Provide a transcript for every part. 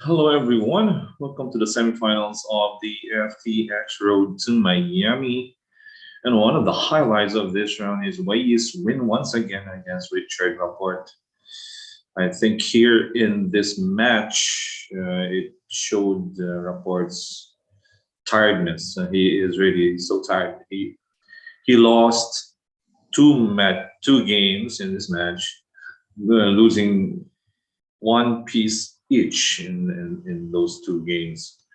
Hello, everyone. Welcome to the semifinals of the FTX Road to Miami. And one of the highlights of this round is Wei Yi's win once again against Richard Rapport. I think here in this match, it showed Rapport's tiredness. He is really so tired. He lost two games in this match, losing one piece each in those two games.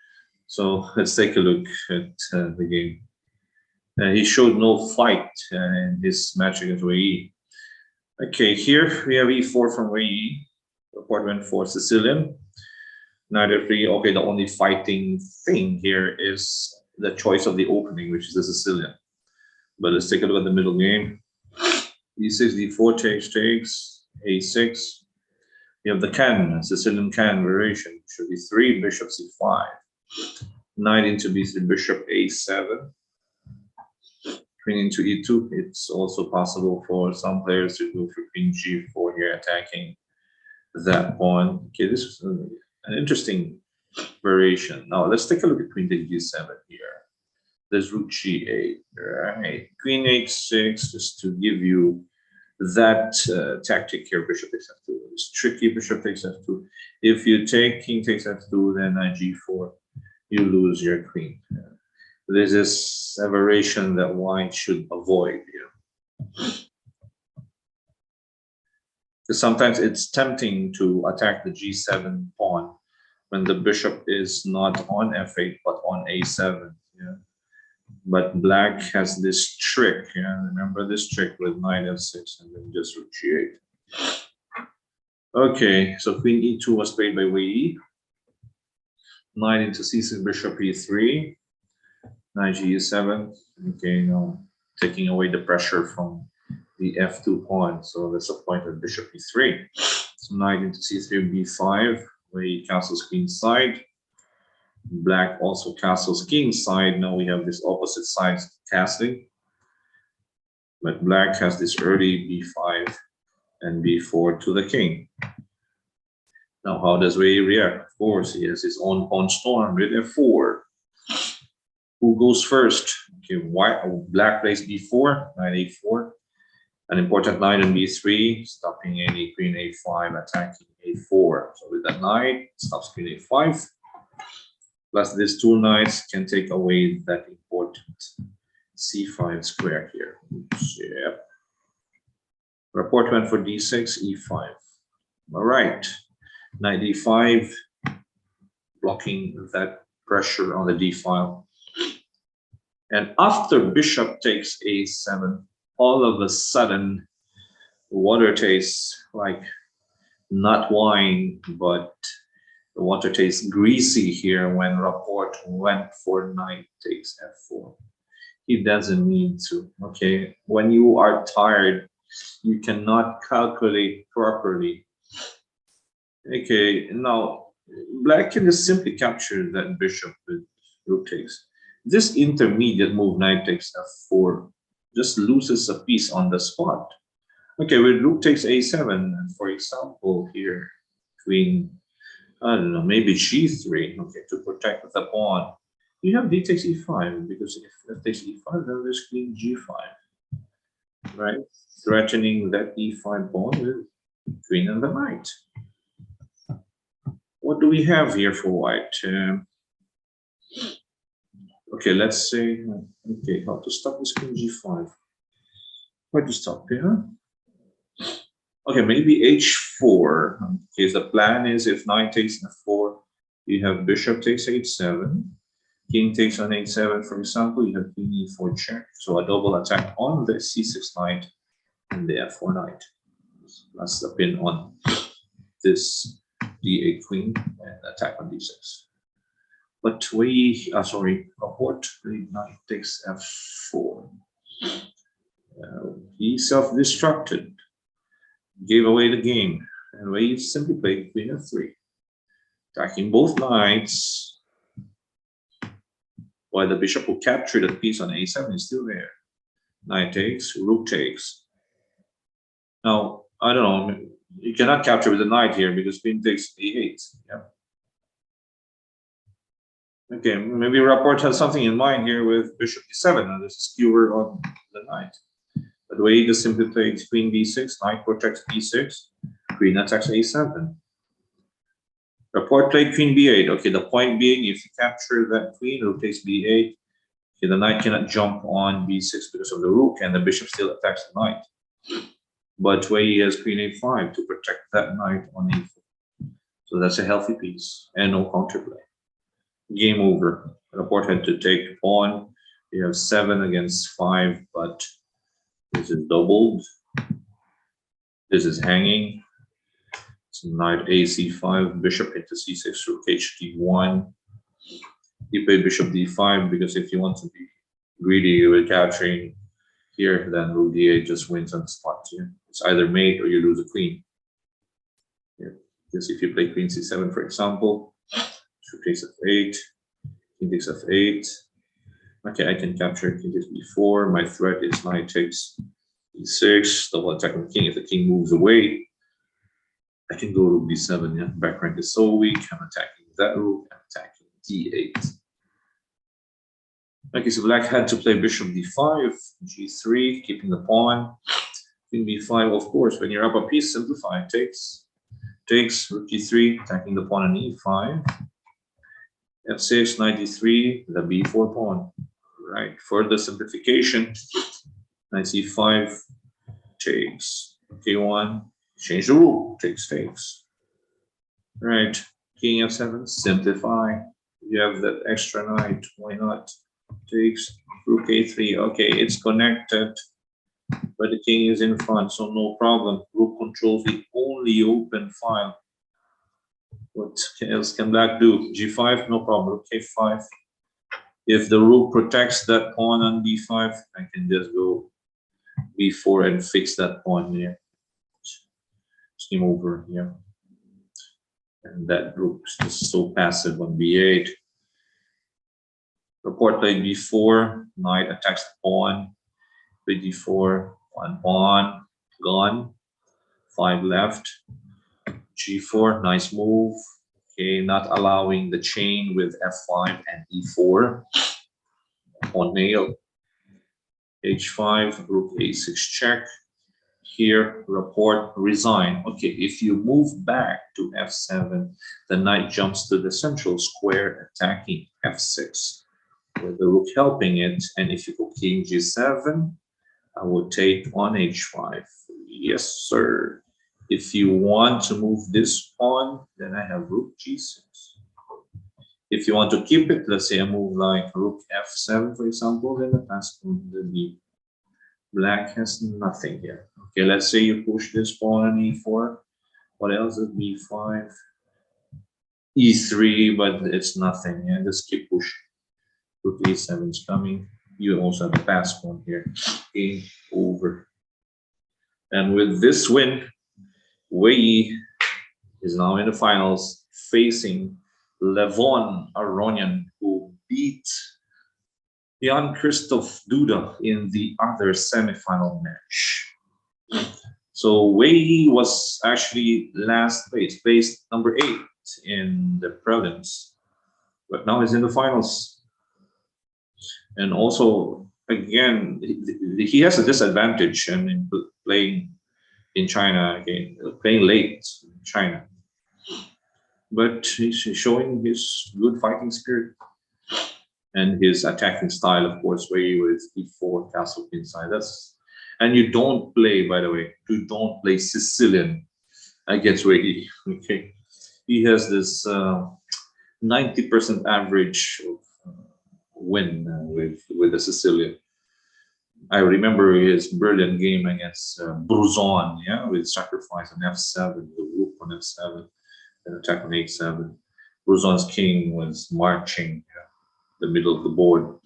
So let's take a look at the game. He showed no fight in his match against Wei Yi. Okay, here we have e4 from Wei Yi. Report went for Sicilian. Knight f3. Okay, the only fighting thing here is the choice of the opening, which is the Sicilian. But let's take a look at the middle game. e6, d4 takes, a6. You have the can, Sicilian can variation. Should be 3, bishop c5. Knight into b3, bishop a7. Queen into e2. It's also possible for some players to go for queen g4 here, attacking that pawn. Okay, this is an interesting variation. Now let's take a look at queen to g7 here. There's rook g8, right? Queen h6, just to give you that tactic here. Bishop takes f2. It's tricky. Bishop takes f2. If you take king takes f2, then g4, you lose your queen. This is a variation that white should avoid. Because sometimes it's tempting to attack the g7 pawn when the bishop is not on f8 but on a7. Yeah. But black has this trick. Yeah, remember this trick with knight f6 and then just rook g8. Okay, so queen e2 was played by Wei Yi. Knight into c6, bishop e3. Knight g7. Okay, now taking away the pressure from the f2 pawn. So that's the point of bishop e3. So knight into c3, b5. Wei Yi castles queen side. Black also castles king side. Now we have this opposite sides castling. But black has this early b5 and b4 to the king. Now, how does Wei Yi react? Of course, he has his own pawn storm with f4. Who goes first? Okay, black plays b4, knight a4. An important knight in b3, stopping any queen a5, attacking a4. So with that knight, stops queen a5. Plus these two knights can take away that important c5 square here. Oops, yep. Rapport went for d6, e5. All right, knight d5, blocking that pressure on the d file. And after bishop takes a7, all of a sudden, water tastes like not wine, but the water tastes greasy here when Rapport went for knight takes f4. He doesn't need to, okay? When you are tired, you cannot calculate properly. Okay, now black can just simply capture that bishop with rook takes. This intermediate move, knight takes f4, just loses a piece on the spot. Okay, with rook takes a7, for example, here, queen, I don't know, maybe g3, okay, to protect the pawn. You have d takes e5, because if f takes e5, then there's queen g5, right? Threatening that e5 pawn with queen and the knight. What do we have here for white? Okay, let's say, okay, how to stop this queen g5? Where to stop here? Okay, maybe h4. Okay, the plan is if knight takes f4, you have bishop takes h7, king takes on h7, for example, you have queen e4 check. So a double attack on the c6 knight and the f4 knight. That's the pin on this d8 queen and attack on d6. But Rapport knight takes f4. He self-destructed, gave away the game, and Wei Yi simply played queen f3, attacking both knights, while the bishop who captured the piece on a7 is still there. Knight takes, rook takes. Now, I don't know, you cannot capture with the knight here because queen takes a8. Yeah. Okay, maybe Rapport has something in mind here with bishop d7, and there's a skewer on the knight. But Wei Yi just simply played queen b6, knight protects b6, queen attacks a7. Rapport played queen b8. Okay, the point being, if you capture that queen, rook takes b8. Okay, the knight cannot jump on b6 because of the rook, and the bishop still attacks the knight. But Wei Yi has queen a5 to protect that knight on a4. So that's a healthy piece, and no counterplay. Game over. Rapport had to take pawn. You have 7 against 5, but this is doubled. This is hanging. So knight ac5, bishop into c6, rook hd1. You play bishop d5 because if you want to be greedy with capturing here, then rook d8 just wins on the spot here. It's either mate or you lose a queen. Yeah. Because if you play queen c7, for example, rook takes f8, king takes f8. Okay, I can capture king takes b4. My threat is knight takes e6, double attack on the king. If the king moves away, I can go rook d7. Yeah, back rank is so weak. I'm attacking that rook. I'm attacking d8. Okay, so black had to play bishop d5, g3, keeping the pawn. King b5, of course. When you're up a piece, simplify. Takes rook g3, attacking the pawn on e5. f6, knight d3, the b4 pawn. Right. Further simplification. Knight c5 takes k1. Change the rule. Takes. Right. King f7. Simplify. You have that extra knight. Why not? Takes rook a3. Okay, it's connected, but the king is in front, so no problem. Rook controls the only open file. What else can black do? g5, no problem. Rook a5. If the rook protects that pawn on b5, I can just go b4 and fix that pawn here. Scheme over here. And that rook is just so passive on b8. Rapport played b4, knight attacks the pawn. Play d4, one pawn, gone. 5 left. g4, nice move. Okay, not allowing the chain with f5 and e4. Pawn nail. h5, rook a6 check. Here, Rapport resign. Okay, if you move back to f7, the knight jumps to the central square, attacking f6, with the rook helping it. And if you go king g7, I would take on h5. Yes, sir. If you want to move this pawn, then I have rook g6. If you want to keep it, let's say I move like rook f7, for example, then the pass will be black has nothing here. Okay, let's say you push this pawn on e4. What else is b5? e3, but it's nothing. Yeah, just keep pushing. Rook a7 is coming. You also have a pass pawn here. Game over. And with this win, Wei Yi is now in the finals facing Levon Aronian, who beat Jan Christoph Duda in the other semifinal match. So Wei Yi was actually last place, placed number 8 in the prelims, but now he's in the finals. And also, again, he has a disadvantage in playing in China again, playing late in China. But he's showing his good fighting spirit and his attacking style, of course, where he with e4 castle inside. That's and you don't play, by the way, you don't play Sicilian against Wei Yi. Okay, he has this 90% average of win with the Sicilian. I remember his brilliant game against Bruzon, yeah, with sacrifice on f7, the rook on f7, and attack on a7. Bruzon's king was marching the middle of the board,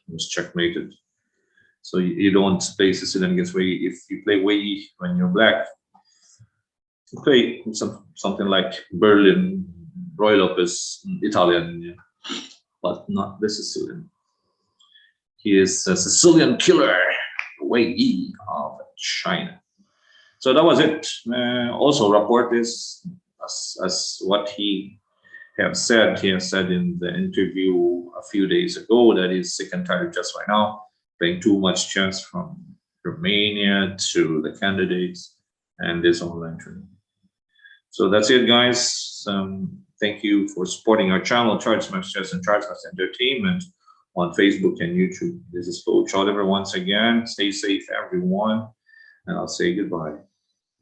was checkmated. So you don't play Sicilian against Wei Yi. If you play Wei Yi when you're black, you play something like Berlin, Roy Lopez, Italian, yeah, but not the Sicilian. He is a Sicilian killer, Wei Yi of China. So that was it. Also, Rapport is as what he he has said in the interview a few days ago that he's sick and tired just right now, paying too much chance from Romania to the candidates and this online training. So that's it, guys. Thank you for supporting our channel, Charts Masters and Charts Masters Entertainment on Facebook and YouTube. This is Coach Oliver once again. Stay safe, everyone, and I'll say goodbye.